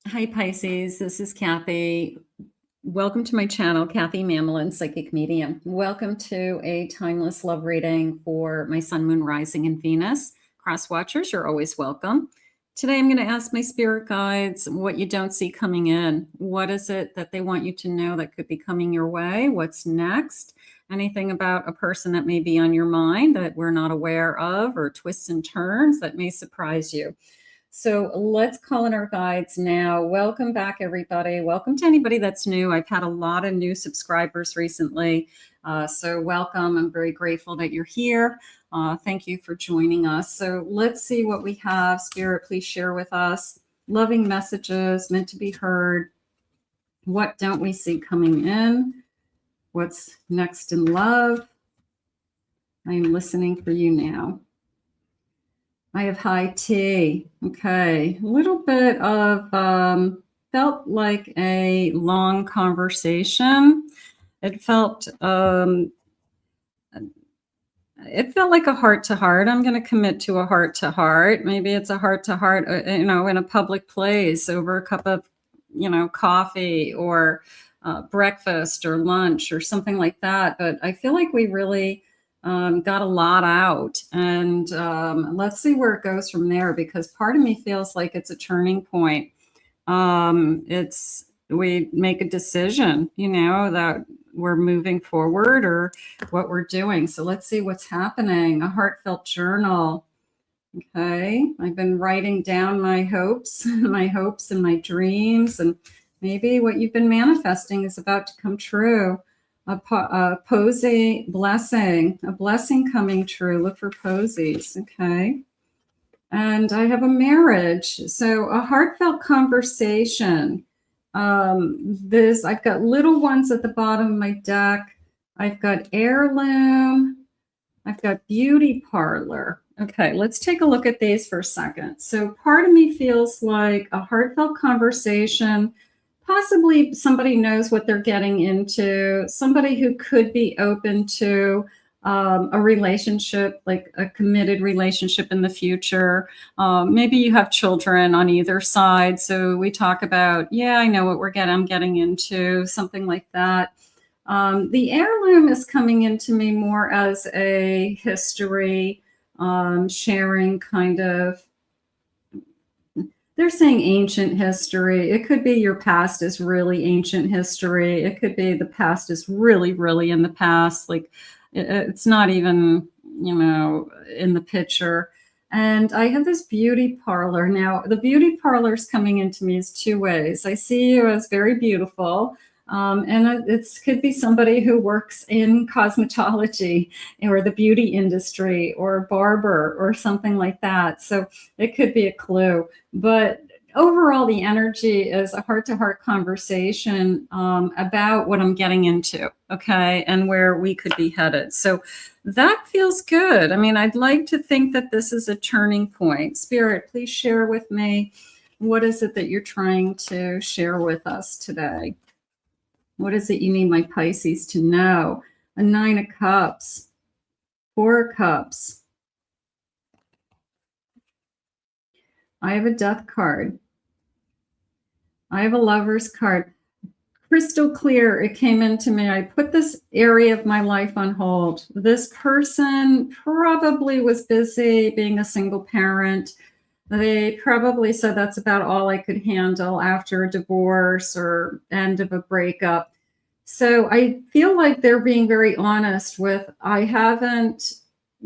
Hi, Pisces. This is Kathy. Welcome to my channel, Kathy Mamelin, Psychic Medium. Welcome to a timeless love reading for my Sun, Moon, Rising, and Venus. Cross watchers, you're always welcome. Today, I'm going to ask my spirit guides what you don't see coming in. What is it that they want you to know that could be coming your way? What's next? Anything about a person that may be on your mind that we're not aware of, or twists and turns that may surprise you. So let's call in our guides now. Welcome back, everybody. Welcome to anybody that's new. I've had a lot of new subscribers recently. So welcome. I'm very grateful that you're here. Thank you for joining us. So let's see what we have. Spirit, please share with us. Loving messages meant to be heard. What don't we see coming in? What's next in love? I'm listening for you now. I have high T. Okay. A little bit of, felt like a long conversation. It felt like a heart to heart. I'm going to commit to a heart to heart. Maybe it's a heart to heart, in a public place over a cup of, coffee or breakfast or lunch or something like that. But I feel like we really got a lot out, and let's see where it goes from there, because part of me feels like it's a turning point. We make a decision, that we're moving forward or what we're doing. So let's see what's happening. A heartfelt journal. Okay. I've been writing down my hopes and my dreams, and maybe what you've been manifesting is about to come true. A posy blessing, a blessing coming true. Look for posies. Okay. And I have a marriage. So a heartfelt conversation. I've got little ones at the bottom of my deck. I've got heirloom. I've got beauty parlor. Okay, let's take a look at these for a second. So part of me feels like a heartfelt conversation. Possibly somebody knows what they're getting into, somebody who could be open to a relationship, like a committed relationship in the future. Maybe you have children on either side. So we talk about, yeah, I know what I'm getting into, something like that. The heirloom is coming into me more as a history sharing kind of. They're saying ancient history. It could be your past is really ancient history. It could be the past is really, really in the past. Like it's not even, in the picture. And I have this beauty parlor. Now, the beauty parlor is coming into me as two ways. I see you as very beautiful. And it could be somebody who works in cosmetology or the beauty industry or a barber or something like that. So it could be a clue. But overall, the energy is a heart-to-heart conversation about what I'm getting into, okay, and where we could be headed. So that feels good. I mean, I'd like to think that this is a turning point. Spirit, please share with me, what is it that you're trying to share with us today? What is it you need my Pisces to know? A 9 of Cups, 4 of Cups. I have a Death card. I have a Lover's card. Crystal clear, it came into me. I put this area of my life on hold. This person probably was busy being a single parent. They probably said that's about all I could handle after a divorce or end of a breakup. So I feel like they're being very honest with, I haven't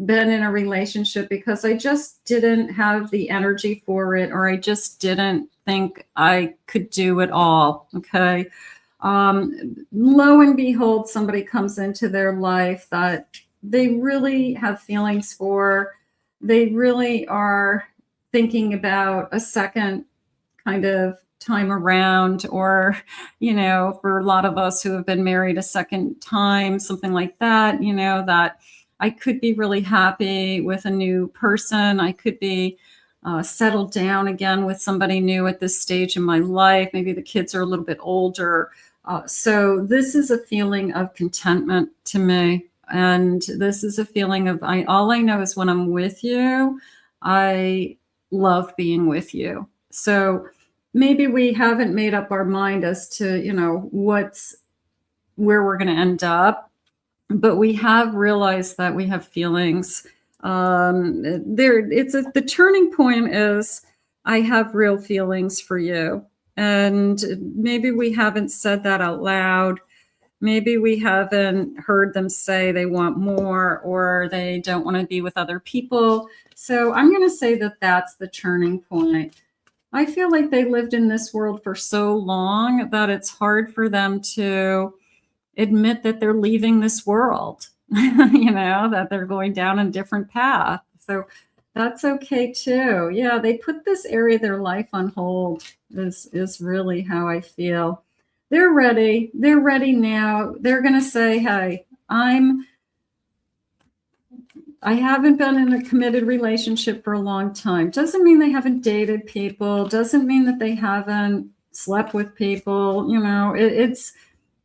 been in a relationship because I just didn't have the energy for it, or I just didn't think I could do it all. Okay. Lo and behold, somebody comes into their life that they really have feelings for. They really are thinking about a second kind of time around, or, for a lot of us who have been married a second time, something like that, that I could be really happy with a new person. I could be settled down again with somebody new at this stage in my life. Maybe the kids are a little bit older. So this is a feeling of contentment to me. And this is a feeling of, all I know is when I'm with you, I love being with you. So maybe we haven't made up our mind as to, where we're going to end up, but we have realized that we have feelings. The turning point is, I have real feelings for you. And maybe we haven't said that out loud. Maybe we haven't heard them say they want more, or they don't want to be with other people. So I'm going to say that that's the turning point. I feel like they lived in this world for so long that it's hard for them to admit that they're leaving this world, that they're going down a different path. So that's okay too. Yeah, they put this area of their life on hold is really how I feel. They're ready. They're ready now. They're going to say, hey, I haven't been in a committed relationship for a long time. Doesn't mean they haven't dated people. Doesn't mean that they haven't slept with people.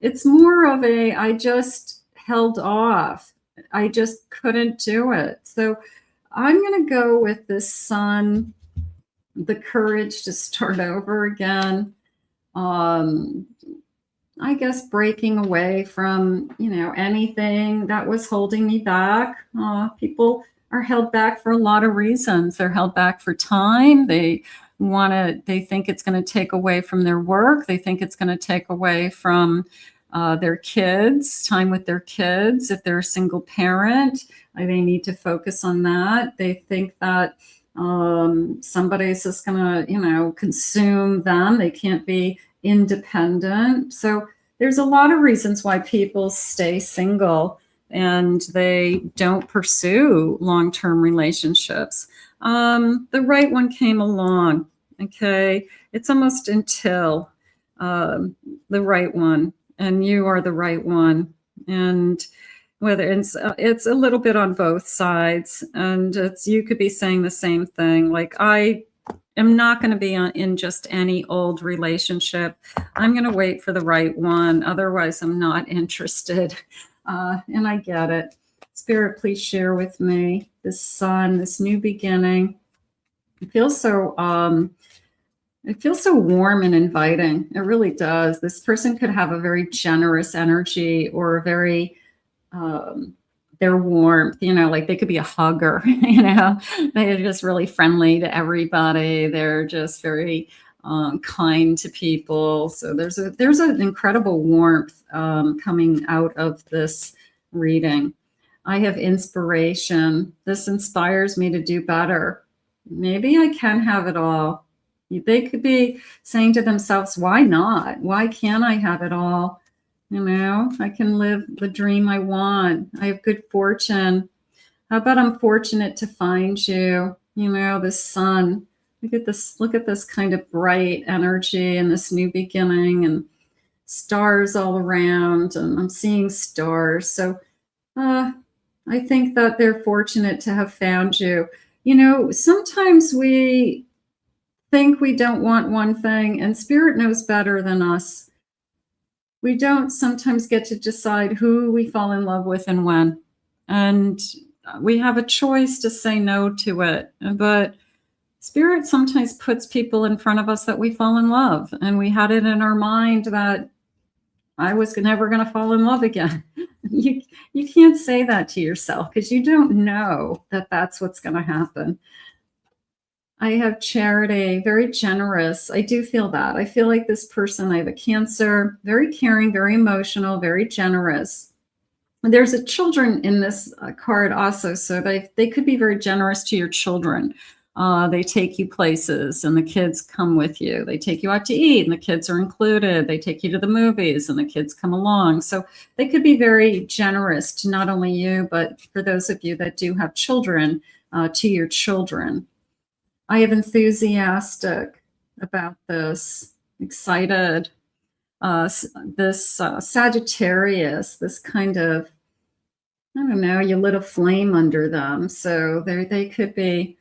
It's more of I just held off. I just couldn't do it. So I'm going to go with this Sun, the courage to start over again. I guess breaking away from, anything that was holding me back. People are held back for a lot of reasons. They're held back for time. They think it's going to take away from their work. They think it's going to take away from their kids, time with their kids. If they're a single parent, they need to focus on that. They think that somebody's just going to, consume them. They can't be independent. So there's a lot of reasons why people stay single and they don't pursue long-term relationships. The right one came along. Okay. It's almost until the right one, and you are the right one. And whether it's a little bit on both sides, and you could be saying the same thing. Like, I am not going to be in just any old relationship. I'm going to wait for the right one. Otherwise, I'm not interested. And I get it. Spirit, please share with me this Sun, this new beginning. It feels so warm and inviting. It really does. This person could have a very generous energy, or a very their warmth, like they could be a hugger, they're just really friendly to everybody. They're just very kind to people. So there's an incredible warmth coming out of this reading. I have inspiration. This inspires me to do better. Maybe I can have it all. They could be saying to themselves, why not? Why can't I have it all? I can live the dream I want. I have good fortune. How about I'm fortunate to find you? This Sun. Look at this kind of bright energy and this new beginning, and stars all around, and I'm seeing stars. So I think that they're fortunate to have found you. Sometimes we think we don't want one thing, and Spirit knows better than us. We don't sometimes get to decide who we fall in love with and when. And we have a choice to say no to it. But Spirit sometimes puts people in front of us that we fall in love. And we had it in our mind that I was never going to fall in love again. You can't say that to yourself, because you don't know that that's what's going to happen. I have Charity, very generous. I do feel that. I feel like this person, I have a Cancer, very caring, very emotional, very generous. There's a children in this card also. So they could be very generous to your children. They take you places and the kids come with you. They take you out to eat and the kids are included. They take you to the movies and the kids come along. So they could be very generous to not only you, but for those of you that do have children, to your children. I have enthusiastic about this, excited. This Sagittarius, this kind of, I don't know, you lit a flame under them. So they could be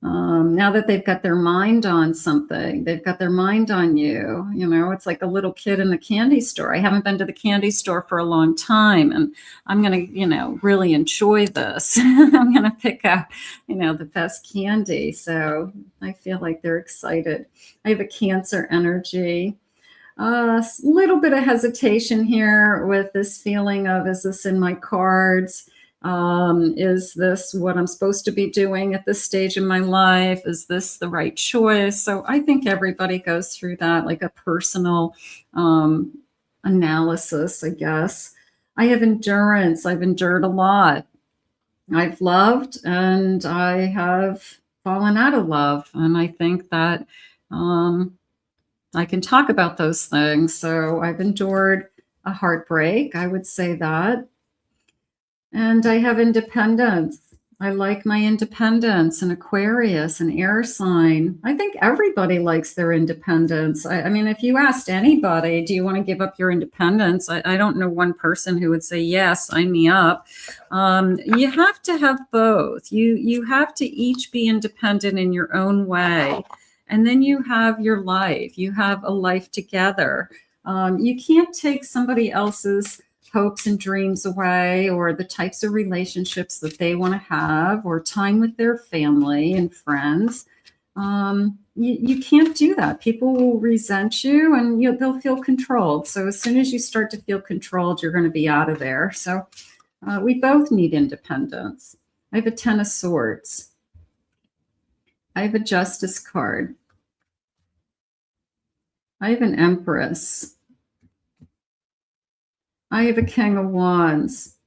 Now that they've got their mind on something, they've got their mind on you. You know, it's like a little kid in the candy store. I haven't been to the candy store for a long time, and I'm going to, you know, really enjoy this. I'm going to pick out, you know, the best candy. So I feel like they're excited. I have a Cancer energy. A little bit of hesitation here with this feeling of, is this in my cards? Is this what I'm supposed to be doing at this stage in my life? Is this the right choice? So I think everybody goes through that, like a personal analysis, I guess. I have endurance. I've endured a lot. I've loved and I have fallen out of love. And I think that I can talk about those things. So I've endured a heartbreak, I would say that. And I have independence. I like my independence, and Aquarius, an air sign. I think everybody likes their independence. I mean, if you asked anybody, do you want to give up your independence? I don't know one person who would say, yes, sign me up. You have to have both. You have to each be independent in your own way. And then you have your life. You have a life together. You can't take somebody else's hopes and dreams away, or the types of relationships that they want to have, or time with their family and friends. You can't do that. People will resent you, and they'll feel controlled. So as soon as you start to feel controlled, you're going to be out of there. So we both need independence. I have a Ten of Swords. I have a Justice card. I have an Empress. I have a King of Wands.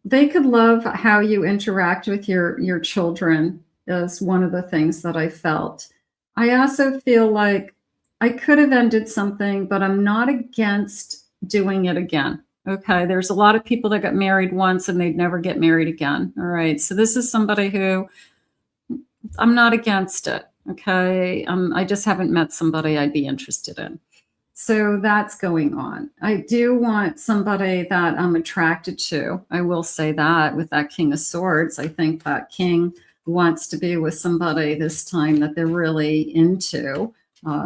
They could love how you interact with your children, is one of the things that I felt. I also feel like I could have ended something, but I'm not against doing it again. Okay, there's a lot of people that got married once and they'd never get married again. All right, so this is somebody who, I'm not against it. Okay, I just haven't met somebody I'd be interested in. So that's going on. I do want somebody that I'm attracted to. I will say that with that King of Swords. I think that King wants to be with somebody this time that they're really into.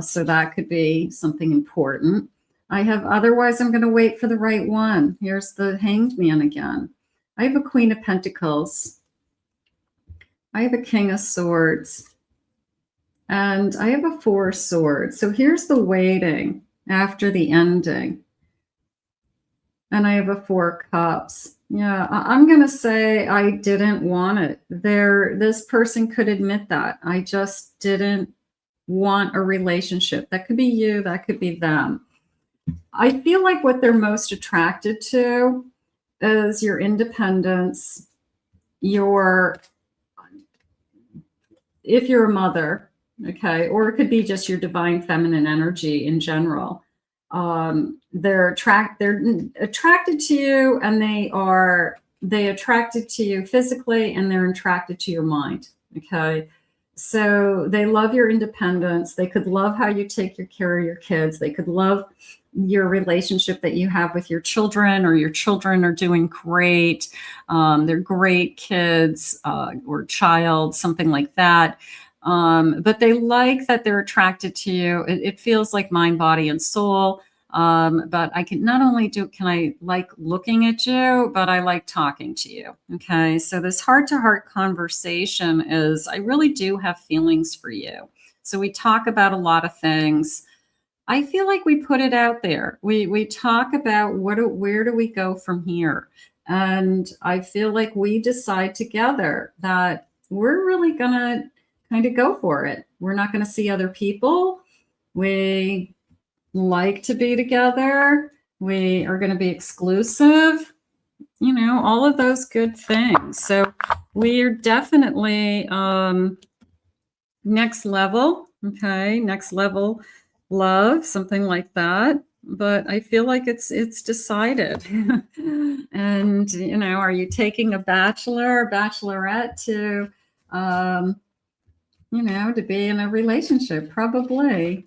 So that could be something important. I have, otherwise I'm going to wait for the right one. Here's the Hanged Man again. I have a Queen of Pentacles. I have a King of Swords. And I have a Four of Swords. So here's the waiting after the ending. And I have a Four of Cups. Yeah, I'm going to say I didn't want it. This person could admit that. I just didn't want a relationship. That could be you, that could be them. I feel like what they're most attracted to is your independence, if you're a mother, okay, or it could be just your divine feminine energy in general. They're attracted to you, and they attracted to you physically, and they're attracted to your mind. Okay. So they love your independence. They could love how you take care of your kids. They could love your relationship that you have with your children, or your children are doing great. They're great kids, or child, something like that. But they like that they're attracted to you. It feels like mind, body, and soul. But I can not only can I like looking at you, but I like talking to you. Okay. So this heart-to-heart conversation is, I really do have feelings for you. So we talk about a lot of things. I feel like we put it out there. We talk about where do we go from here? And I feel like we decide together that we're really going to kind of go for it. We're not going to see other people. We like to be together. We are going to be exclusive, all of those good things. So we're definitely next level. Okay. Next level love, something like that. But I feel like it's decided. And, are you taking a bachelor or bachelorette to, to be in a relationship? Probably.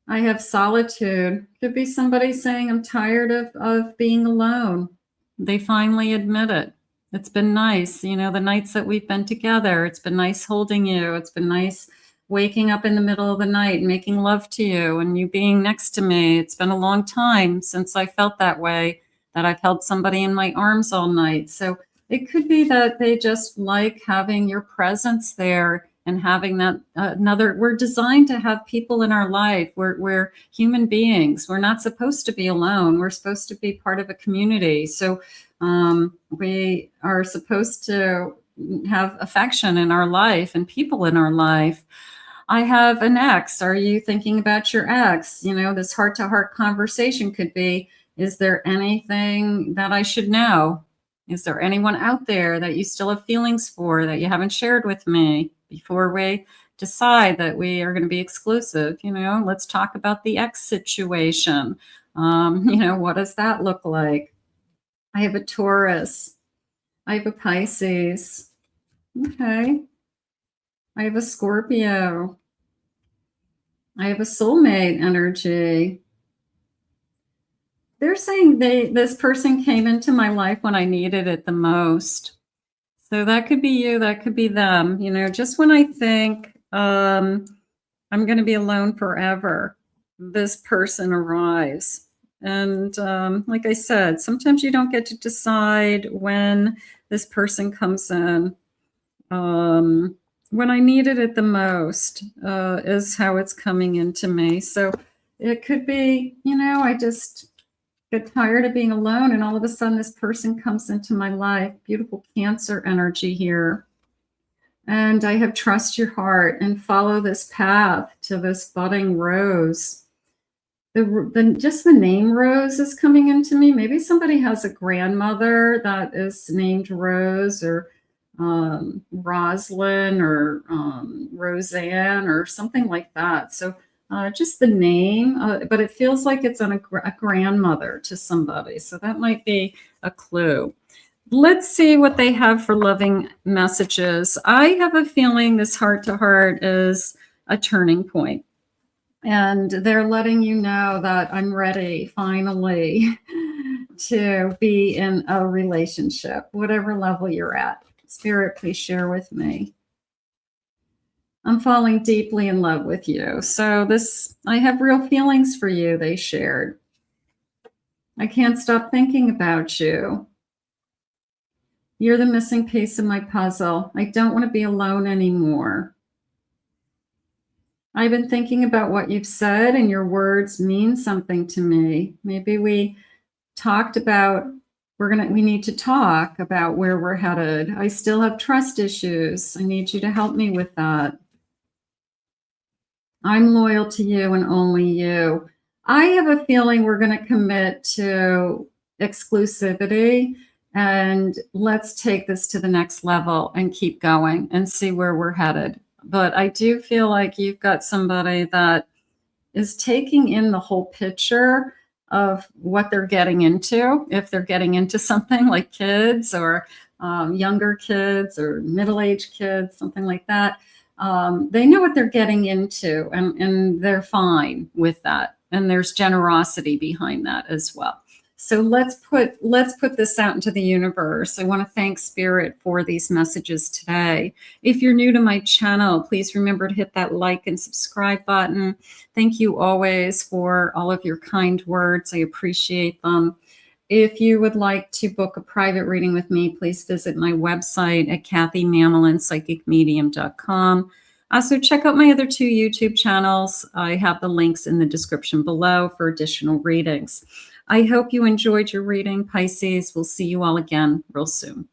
I have solitude. Could be somebody saying, I'm tired of being alone. They finally admit it. It's been nice, you know, the nights that we've been together. It's been nice holding you. It's been nice waking up in the middle of the night and making love to you and you being next to me. It's been a long time since I felt that way, that I've held somebody in my arms all night. So it could be that they just like having your presence there and having that another. We're designed to have people in our life. We're human beings. We're not supposed to be alone. We're supposed to be part of a community. So we are supposed to have affection in our life and people in our life. I have an ex. Are you thinking about your ex? You know, this heart to heart conversation could be, is there anything that I should know? Is there anyone out there that you still have feelings for that you haven't shared with me before we decide that we are going to be exclusive? You know, let's talk about the ex situation. You know, what does that look like? I have a Taurus. I have a Pisces. Okay. I have a Scorpio. I have a soulmate energy. They're saying this person came into my life when I needed it the most. So that could be you, that could be them. You know, just when I think I'm going to be alone forever, this person arrives. And like I said, sometimes you don't get to decide when this person comes in. When I needed it the most is how it's coming into me. So it could be, you know, I just get tired of being alone and all of a sudden this person comes into my life. Beautiful Cancer energy here. And I have trust your heart and follow this path to this budding rose. Just the name Rose is coming into me. Maybe somebody has a grandmother that is named Rose, or Roslyn, or Roseanne, or something like that. So just the name, but it feels like it's on a grandmother to somebody. So that might be a clue. Let's see what they have for loving messages. I have a feeling this heart to heart is a turning point. And they're letting you know that I'm ready, finally, to be in a relationship, whatever level you're at. Spirit, please share with me. I'm falling deeply in love with you. So I have real feelings for you, they shared. I can't stop thinking about you. You're the missing piece of my puzzle. I don't want to be alone anymore. I've been thinking about what you've said, and your words mean something to me. Maybe we talked about, we need to talk about where we're headed. I still have trust issues. I need you to help me with that. I'm loyal to you and only you. I have a feeling we're going to commit to exclusivity, and let's take this to the next level and keep going and see where we're headed. But I do feel like you've got somebody that is taking in the whole picture of what they're getting into. If they're getting into something like kids, or younger kids, or middle-aged kids, something like that, they know what they're getting into, and they're fine with that. And there's generosity behind that as well. So let's put this out into the universe. I want to thank Spirit for these messages today. If you're new to my channel, please remember to hit that like and subscribe button. Thank you always for all of your kind words. I appreciate them. If you would like to book a private reading with me, please visit my website at KathyMammelin.psychicmedium.com. Also, check out my other 2 YouTube channels. I have the links in the description below for additional readings. I hope you enjoyed your reading, Pisces. We'll see you all again real soon.